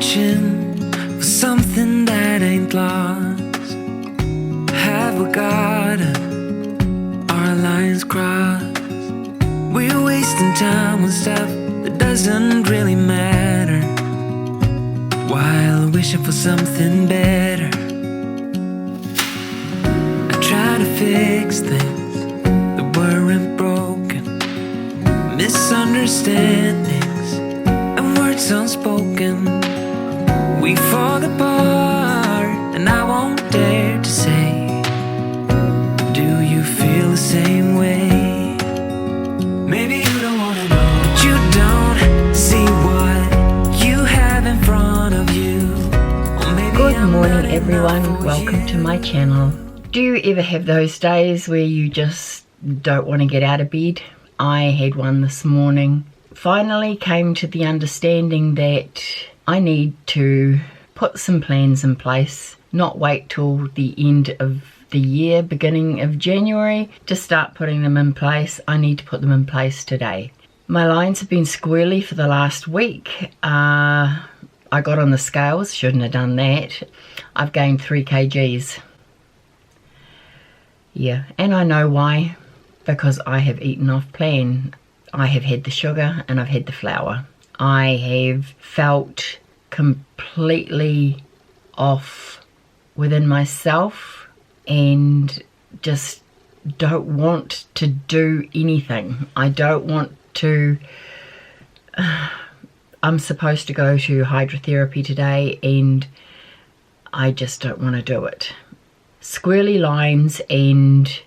searching for something that ain't lost. Have we got our lines crossed? We're wasting time on stuff that doesn't really matter, while wishing for something better. I try to fix things that weren't broken, misunderstandings and words unspoken. We fall apart and I won't dare to say, do you feel the same way? Maybe you don't wanna know, but you don't see what you have in front of you. Or maybe Good I'm morning not everyone, enough for welcome you. to my channel. Do you ever have those days where you just don't want to get out of bed? I had one this morning. Finally came to the understanding that I need to put some plans in place, not wait till the end of the year, beginning of January, to start putting them in place. I need to put them in place today. My lines have been squirrely for the last week. I got on the scales, shouldn't have done that. I've gained 3 kgs. Yeah, and I know why, because I have eaten off plan. I have had the sugar and I've had the flour. I have felt completely off within myself and just don't want to do anything. I don't want to. I'm supposed to go to hydrotherapy today and I just don't want to do it. Squirrely lines and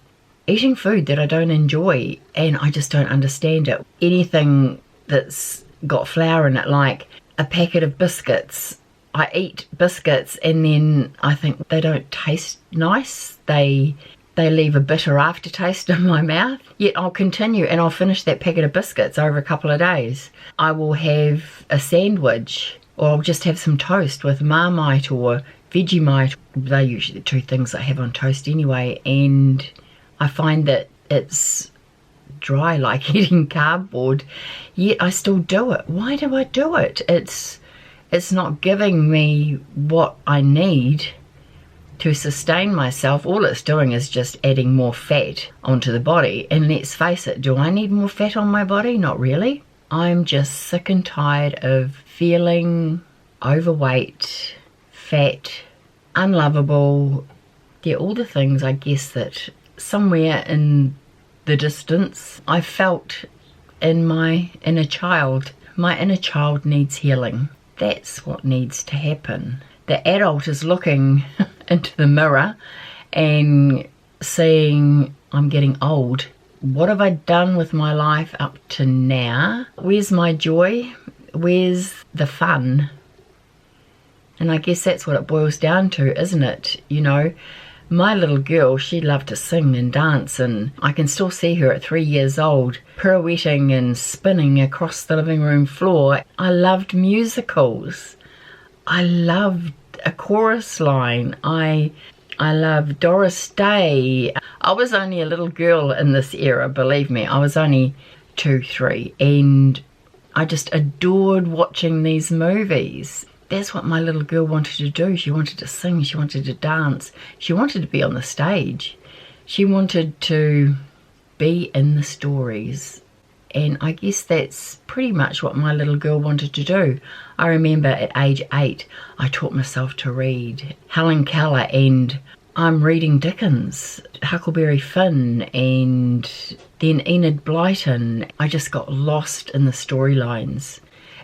eating food that I don't enjoy, and I just don't understand it. Anything that's got flour in it, like a packet of biscuits. I eat biscuits and then I think they don't taste nice. They leave a bitter aftertaste in my mouth. Yet I'll continue and I'll finish that packet of biscuits over a couple of days. I will have a sandwich, or I'll just have some toast with Marmite or Vegemite. They're usually the 2 things I have on toast anyway, and I find that it's dry like eating cardboard, yet I still do it. Why do I do it? It's not giving me what I need to sustain myself. All it's doing is just adding more fat onto the body, and let's face it, do I need more fat on my body? Not really. I'm just sick and tired of feeling overweight, fat, unlovable. Yeah, all the things I guess that somewhere in the distance I felt in my inner child. My inner child needs healing. That's what needs to happen. The adult is looking into the mirror and seeing I'm getting old. What have I done with my life up to now? Where's my joy? Where's the fun? And I guess that's what it boils down to, isn't it? You know, my little girl, she loved to sing and dance, and I can still see her at 3 years old pirouetting and spinning across the living room floor. I loved musicals. I loved a chorus line. I loved Doris Day. I was only a little girl in this era, believe me. I was only 2, 3, and I just adored watching these movies. That's what my little girl wanted to do. She wanted to sing, she wanted to dance, she wanted to be on the stage. She wanted to be in the stories. And I guess that's pretty much what my little girl wanted to do. I remember at age 8, I taught myself to read Helen Keller, and I'm reading Dickens, Huckleberry Finn, and then Enid Blyton. I just got lost in the storylines.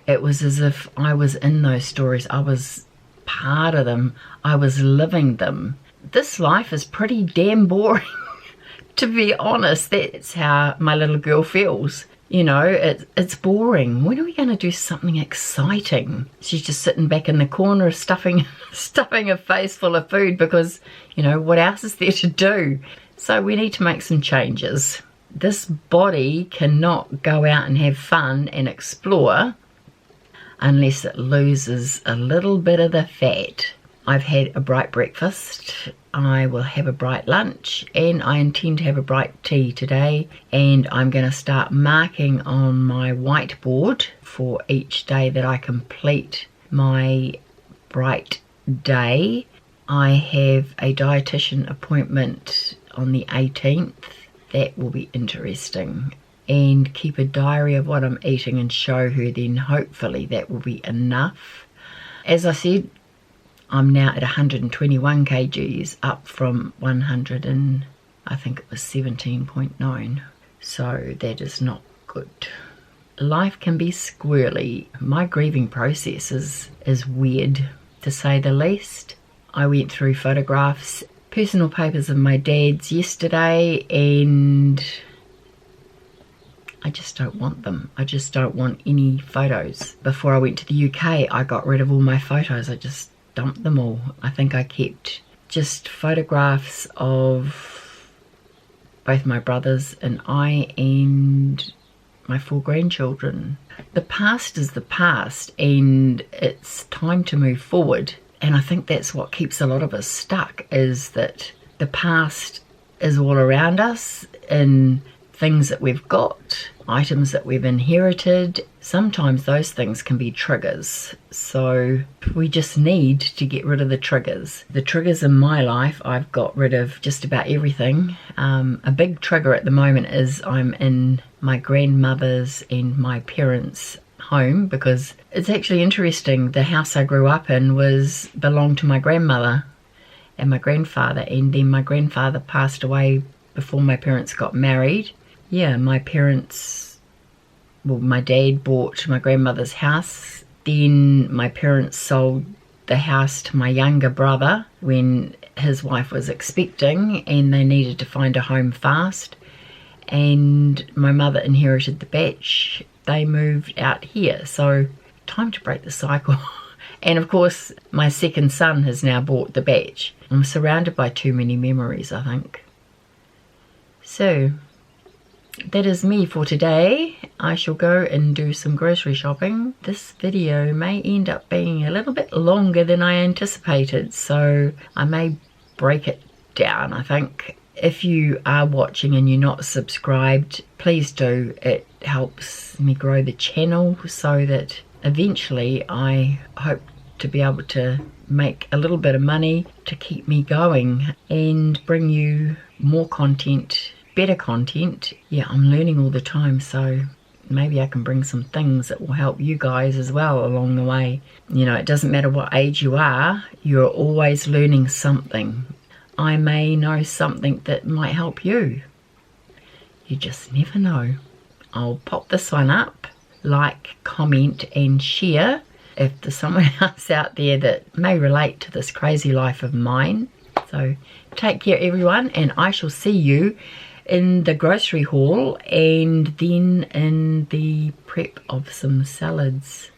It was as if I was in those stories. I was part of them. I was living them. This life is pretty damn boring. To be honest, that's how my little girl feels. You know, it's boring. When are we going to do something exciting? She's just sitting back in the corner stuffing her face full of food because, you know, what else is there to do? So we need to make some changes. This body cannot go out and have fun and explore unless it loses a little bit of the fat. I've had a bright breakfast, I will have a bright lunch, and I intend to have a bright tea today, and I'm going to start marking on my whiteboard for each day that I complete my bright day. I have a dietitian appointment on the 18th. That will be interesting. And keep a diary of what I'm eating and show her, then hopefully that will be enough. As I said, I'm now at 121 kgs, up from 100 and I think it was 17.9. So that is not good. Life can be squirrely. My grieving process is weird, to say the least. I went through photographs, personal papers of my dad's yesterday, and I just don't want them. I just don't want any photos. Before I went to the UK, I got rid of all my photos. I just dumped them all. I think I kept just photographs of both my brothers and I and my 4 grandchildren. The past is the past, and it's time to move forward. And I think that's what keeps a lot of us stuck, is that the past is all around us in things that we've got, items that we've inherited. Sometimes those things can be triggers. So we just need to get rid of the triggers. The triggers in my life, I've got rid of just about everything. A big trigger at the moment is I'm in my grandmother's and my parents' home, because it's actually interesting. The house I grew up in belonged to my grandmother and my grandfather, and then my grandfather passed away before my parents got married. Yeah, my dad bought my grandmother's house. Then my parents sold the house to my younger brother when his wife was expecting, and they needed to find a home fast. And my mother inherited the batch. They moved out here, so time to break the cycle. And of course, my second son has now bought the batch. I'm surrounded by too many memories, I think. So that is me for today. I shall go and do some grocery shopping. This video may end up being a little bit longer than I anticipated, so I may break it down, I think. If you are watching and you're not subscribed, please do. It helps me grow the channel so that eventually I hope to be able to make a little bit of money to keep me going and bring you more content, better content. Yeah, I'm learning all the time, so maybe I can bring some things that will help you guys as well along the way. You know, it doesn't matter what age you are, you're always learning something. I may know something that might help you. You just never know. I'll pop this one up, like, comment and share if there's someone else out there that may relate to this crazy life of mine. So take care everyone, and I shall see you in the grocery haul and then in the prep of some salads.